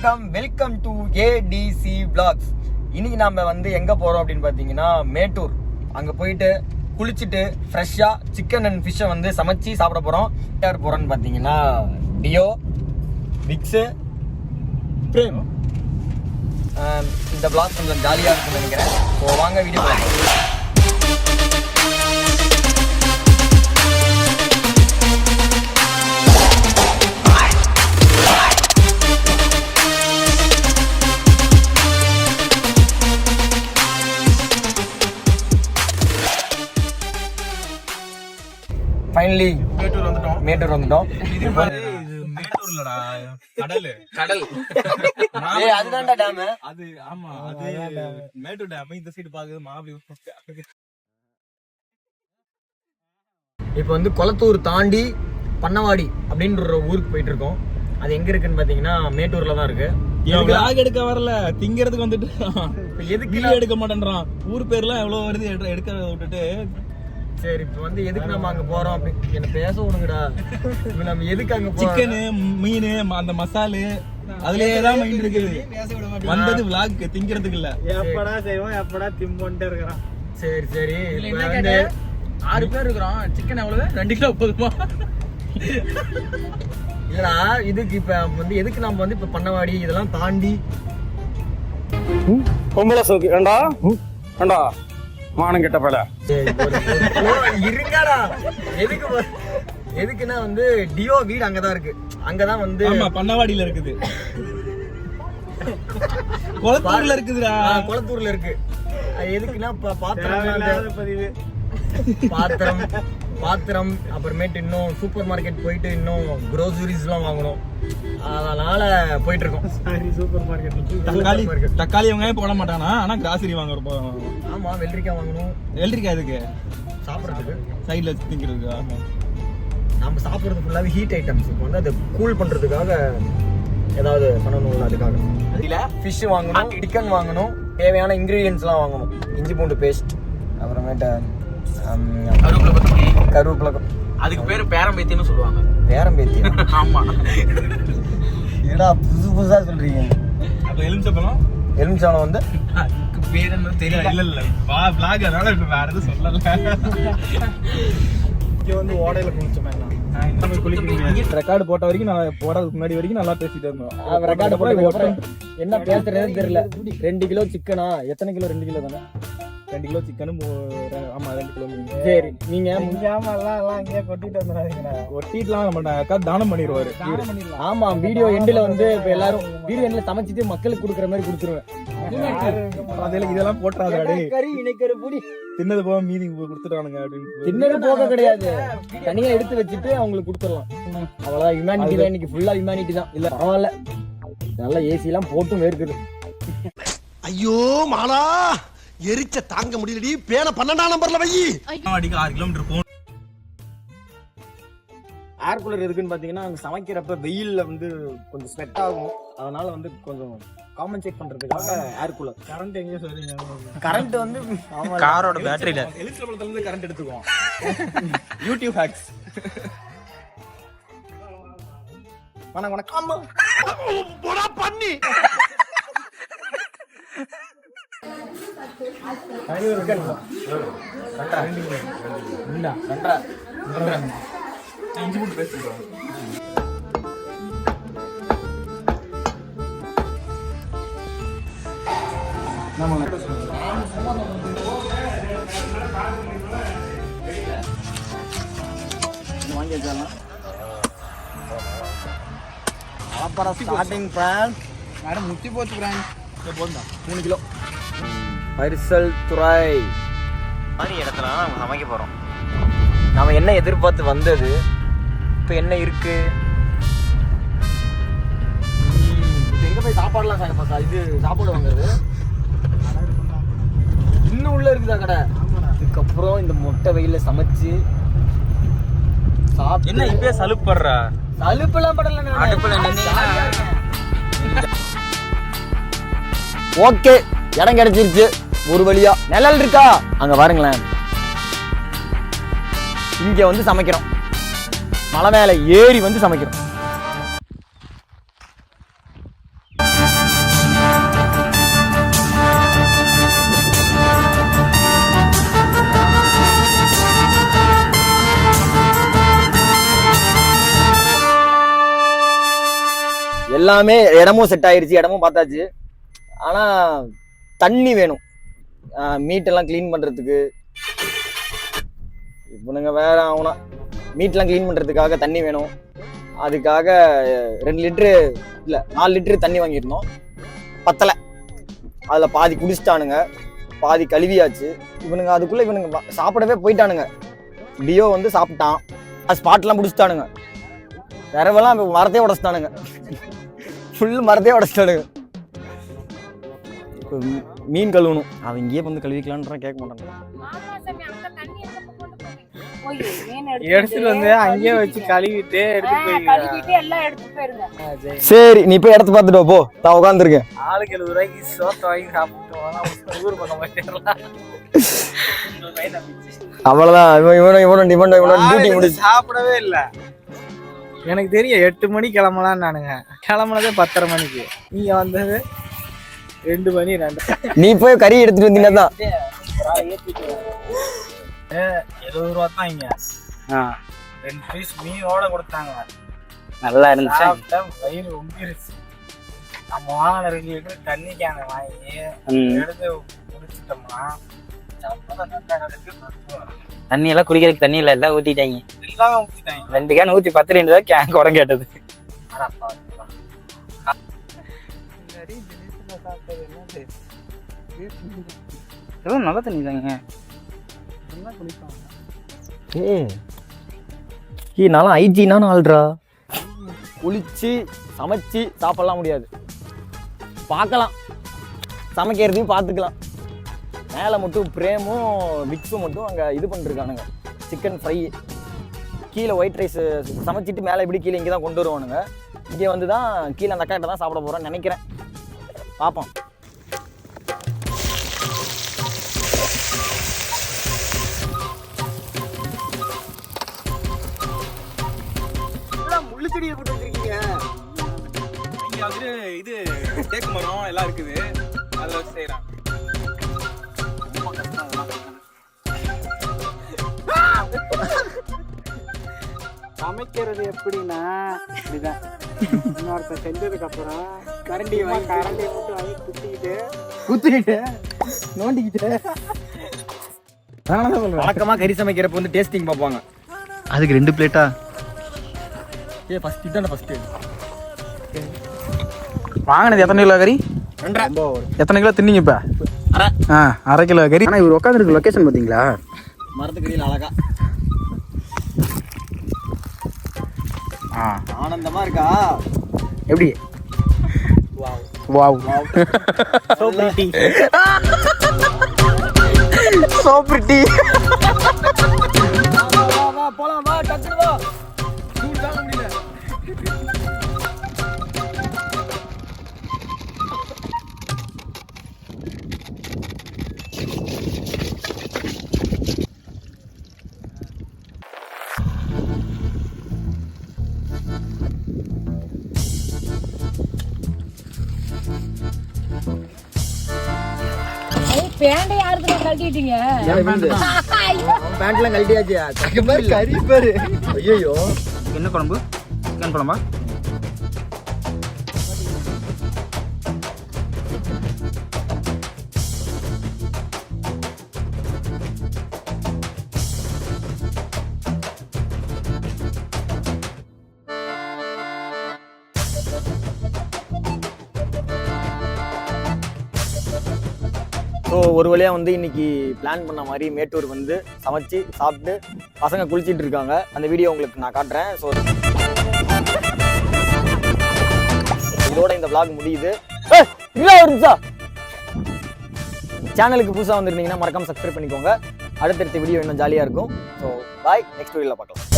வணக்கம், welcome to ADC vlogs. இன்னைக்கு நாம எங்க போறோம் அப்படின்னு பாத்தீங்கன்னா மேட்டூர். அங்க போயிட்டு குளிச்சுட்டு ஃப்ரெஷ்ஷா சிக்கன் அண்ட் ஃபிஷ்ஷை சமைச்சு சாப்பிட போறோம். யார் போறோம்னு பாத்தீங்கன்னா டியோ, விக்ஸ், பிரேம். இந்த vlog கொஞ்சம் ஜாலியா இருக்கும்னு நினைக்கிறேன். ஸோ வாங்க வீடியோ பார்க்கலாம். ஃபைனலி மேட்டூர் வந்துட்டோம். மேட்டூர்லடா கடல் அதுதான்டா டேம். அது ஆமா, அது மேட்டூர் டேம். இந்த சைடு பாக்குறது மாபி. இப்போ கொளத்தூர் தாண்டி பண்ணவாடி அப்படின்ற ஒரு ஊருக்கு போயிட்டு இருக்கோம். அது எங்க இருக்குன்னு பாத்தீங்கன்னா மேட்டூர்ல தான் இருக்கு. விளாக் எடுக்க வரல, திங்கிறதுக்கு வந்துட்டு எதுக்கு எடுக்க மாட்டேன்றான். ஊர் பேர்லாம் எவ்வளவு வருது எடுக்க விட்டுட்டு. சரி, இப்போ எதுக்கு நம்ம அங்க போறோம் அப்படி என்ன பேச விடுங்கடா. நம்ம எதுக்கு அங்க சிக்கனு, மீன், அந்த மசாலு அதுலயேதான் மைண்ட் இருக்குது. வந்தது விளாக் திங்கிறதுக்கு இல்ல. எப்படா செய்வோம் எப்படா திம்போன்ட்டே இருக்கிறான். சரி சரி, 6 பேர் இருக்கிறோம். சிக்கன் எவ்வளவு? 2 கிலோ போதுமா? இல்லடா, இதுக்கு இப்ப எதுக்கு நம்ம இப்ப பண்ணவாடி இதெல்லாம் தாண்டி பொம்பளை சோக்கு ஏண்டா ஏண்டா மானம் கெட்ட பல இருங்கடா. எதுக்குன்னா டியோ வீடு அங்கதான் இருக்கு. அங்கதான் ஆமா, பண்ணவாடியில இருக்குது. குளத்தூர்ல இருக்குதுடா. குளத்தூர்ல இருக்கு. எதுக்குன்னா பாத்திரம் அப்புறமேட்டு இன்னும் சூப்பர் மார்க்கெட் போயிட்டு இன்னும் க்ரோசரிஸ் எல்லாம் வாங்கணும். அதனால போயிட்டு இருக்கோம். சூப்பர் மார்க்கெட் தக்காளி வெங்காயம் போட மாட்டானா, ஆனா கிராசரி வாங்க போறோம். ஆமா, வெள்ளரிக்காய் வாங்கணும். வெள்ளரிக்காய் எதுக்கு? சாப்பிட்றதுக்கு, சைட்ல திங்கிறதுக்கு. ஆமா, நம்ம சாப்பிட்றது ஃபுல்லாவே ஹீட் ஐட்டம்ஸ். இப்போ அதை கூல் பண்றதுக்காக ஏதாவது பண்ணணும்ல, அதுக்காக ஃபிஷ் வாங்கணும், சிக்கன் வாங்கணும், தேவையான இன்கிரீடியன்ஸ்லாம் வாங்கணும். இஞ்சி பூண்டு பேஸ்ட், அப்புறமேட்டு கருவேப்பிலை. அதுக்கு பேரு பேரம்பேத்தின்னு சொல்லுவாங்க. பேரம்பேத்தி? ஆமா. ஏடா புதுசா சொல்றீங்க. அப்ப எலுமிச்சப்பழம் அதுக்கு பேர் என்ன தெரியல. இல்ல vlog அதனால வேற எதுவும் சொல்லல. இங்க ஓடையில குளிச்சோமே. ரெக்கார்டு போட்ட வரைக்கும் நான் போறதுக்கு முன்னாடி வரைக்கும் நல்லா பேசிட்டு இருந்தோம். ரெக்கார்டு போட்ட என்ன பேசுறதுன்னு தெரியல. 2 கிலோ சிக்கனா? எத்தனை கிலோ? 2 கிலோ தானே. 2 கிலோ சிக்கனும், ஆமா 2 கிலோ மீன். சரி, நீங்க எல்லாம் இங்கே கொட்டிட்டு வந்துடாதீங்கடா. ஒட்டிட்டுலாம் மாட்டாங்க, தானம் பண்ணிடுவாரு. ஆமா, வீடியோ எண்ட்ல இப்ப எல்லாரும் வீடியோ எண்ட்ல சமைச்சிட்டு மக்களுக்கு கொடுக்குற மாதிரி கொடுத்துருவேன். இதெல்லாம் போட்டாரு கறி இணைக்கிற புடி தின்னது போக மீதி கொடுத்துட்டானுங்க அப்படின்னு. தின்னது போக கிடையாது, தனியா எடுத்து வச்சுட்டு அவங்களுக்கு கொடுத்துடலாம். அவ்வளவுதான். ஹியூமனிட்டி தான் இன்னைக்கு, ஃபுல்லா ஹியூமனிட்டி தான். இல்ல பரவாயில்ல, நல்லா ஏசி எல்லாம் போட்டும் வேர்க்குது. ஐயோ மாலா, எரிச்ச தாங்க முடியலடி. பேன 12ஆம் நம்பர்ல வை. 6 கிலோமீட்டர் போகணும். ஏர் கூலர் எதுக்குன்னு பாத்தீங்கன்னா, அங்க சமைக்கிறப்ப வெயில்ல கொஞ்சம் ஸ்வெட் ஆகும். அதனால கொஞ்சம் காம்பன்சேட் பண்றதுக்காக ஏர் கூலர். கரண்ட் எங்க சொல்றீங்க? கரண்ட் காரோட பேட்டரியில எலிக்ட்ரிபலத்துல இருந்து கரண்ட் எடுத்துக்குவோம். YouTube hacks. வணக்கம். போடா பண்ணி. இஞ்சி பூண்டு பேஸ்ட். வாங்கி வச்சிடலாம். ஸ்டார்டிங் பிரான் மேடம் முத்தி போச்சு பிரான். போதும், 3 கிலோ. பரிசல் துறை மாதிரி இடத்துல நம்ம சமைக்க போறோம். நாம என்ன எதிர்பார்த்து வந்தது, இப்ப என்ன இருக்கு? எங்க போய் சாப்பாடுலாம் சாப்பிட்டா இது சாப்பாடு வாங்குறது இன்னும் உள்ள இருக்குதா கடை? அதுக்கப்புறம் இந்த மொட்டை வெயில சமைச்சு சாப்பிட்டு என்ன இப்பயே சலுப்படுற? சலுப்பெல்லாம் படல. ஓகே, இடம் கிடைச்சிருச்சு. ஒரு வழியா நிழல் இருக்கா அங்க பாருங்களேன். இங்க சமைக்கிறோம். மலை மேல ஏறி சமைக்கிறோம். எல்லாமே இடமும் செட் ஆயிருச்சு, இடமும் பார்த்தாச்சு. ஆனால் தண்ணி வேணும் மீட்டெல்லாம் க்ளீன் பண்ணுறதுக்கு. இவனுங்க வேற ஆகுனா மீட்லாம் க்ளீன் பண்ணுறதுக்காக தண்ணி வேணும். அதுக்காக 2 லிட்ரு இல்லை 4 லிட்ரு தண்ணி வாங்கியிருந்தோம். பத்தலை. அதில் பாதி குடிச்சிட்டானுங்க, பாதி கழுவியாச்சு. இவனுங்க அதுக்குள்ளே இவனுங்க சாப்பிடவே போயிட்டானுங்க. டியோ வந்து சாப்பிட்டான், ஸ்பாட்லாம் பிடிச்சிட்டானுங்க. விரவெல்லாம் மரத்தையே உடச்சிட்டானுங்க, ஃபுல் மரத்தையே உடச்சிட்டானுங்க. மீன் கழுவணும், அவன் இங்கேயே வந்து கழுவிக்கலான்னு கேட்க மாட்டாங்க. எடுத்துட்டு வந்து அங்கேயே வச்சு கழுவிட்டு எல்லாம் எடுத்துட்டு போயிருங்க. சரி, நீ போய் இடத்த பார்த்துட்டு போ, நான் உட்காந்துருக்கேன். ஆளுக்கு 70 ரூபாய்க்கு சோத்த வாங்கி சாப்பிட்டு ஊர் பக்கம் போயிடலாம். அவ்வளவுதான். இவனோட டியூட்டி முடிச்சு சாப்பிடவே இல்ல. எனக்கு தெரியும் 8 மணிக்கு கிளம்பலான்னு நானுங்க. கிளம்புனதே 10:30 மணிக்கு. நீங்க வந்தது 2 மணி 2. நீ போய் கறி எடுத்துட்டு வந்தீங்கன்னா தான் 70 ரூபா தான் இங்க. 2 பீஸ் மீனோட கொடுத்தாங்க. நல்லா இருந்துச்சு. வயிறு உம்பிருச்சு. நம்ம வாங்கின 2 லிட்டர் தண்ணி கேனை வாங்கி எடுத்து குடிச்சிட்டோம்னா தண்ணி எல்லாம் குடிக்கிறதுக்கு தண்ணி இல்ல, எல்லாம் ஊத்திட்டாங்க. எல்லாமே ஊத்திட்டாங்க. 2 கேன் ஊத்தி 10 தான் கேன் குடம் கேட்டது. எல்லாம் நல்ல தண்ணி தாங்க. நானும் ஐஜினானு ஆள்றா. குளிச்சு சமைச்சு சாப்பிடலாம் முடியாது, பார்க்கலாம், சமைக்கிறதையும் பார்த்துக்கலாம். மேலே மட்டும் பிரேமும் விக்ஸும் மட்டும் அங்கே இது பண்ணிருக்கானுங்க, சிக்கன் ஃப்ரை. கீழே ஒயிட் ரைஸ் சமைச்சிட்டு மேலே இப்படி கீழே இங்கே தான் கொண்டு வருவானுங்க. இங்கே வந்து தான் கீழே அந்த அக்காட்ட தான் சாப்பிட போகிறோன்னு நினைக்கிறேன், பார்ப்போம். முள்ளுச்செடியை போட்டு வச்சிருக்கீங்க. இங்க வந்து இது தேக்கு மரம் எல்லாம் இருக்குது, அதில் வச்சு செய்யறாங்க. சமைக்கிறது எப்படின்னா இப்படிதான். இன்னொருத்தர் செஞ்சதுக்கு அப்புறம் கரண்டி மட்டும் வாங்கி குத்திக்கிட்டு நோண்டிக்கிட்டு வழக்கமாக கறி சமைக்கிறப்ப வந்து டேஸ்டிங் பார்ப்பாங்க. அதுக்கு 2 பிளேட்டா? ஃபர்ஸ்ட் இதான ஃபர்ஸ்ட் வாங்கினது எத்தனை கிலோ கறி? 2.5. எத்தனை கிலோ தின்னீங்க இப்போ? 1/2 கிலோ கறி. ஆனால் இவர் உட்காந்துருக்கு லொக்கேஷன் பார்த்தீங்களா? மரத்துக்கடியில் அழகா ஆனந்தமா இருக்கா. எப்படி? Wow so pretty. So pretty. வா போலாம், வா டக்குனு வா. சூடு தாங்க முடியல. பேண்டை யாருக்கு கழட்டிட்டீங்க? பேண்ட்லாம் கழட்டியாச்சு. கறி பாரு. ஐயோ, என்ன குழம்பு? சிக்கன் குழம்பா? ஸோ ஒரு வழியாக வந்து இன்னைக்கு பிளான் பண்ண மாதிரி மேட்டூர் வந்து சமைச்சு சாப்பிட்டு பசங்க குளிச்சிட்டு இருக்காங்க. அந்த வீடியோ உங்களுக்கு நான் காட்டுறேன். ஸோ இதோட இந்த vlog முடியுது. சேனலுக்கு புதுசாக வந்திருந்தீங்கன்னா மறக்காம சப்ஸ்கிரைப் பண்ணிக்கோங்க. அடுத்தடுத்த வீடியோ இன்னும் ஜாலியாக இருக்கும். ஸோ பாய், நெக்ஸ்ட் வீடியோவில் பார்க்கலாம்.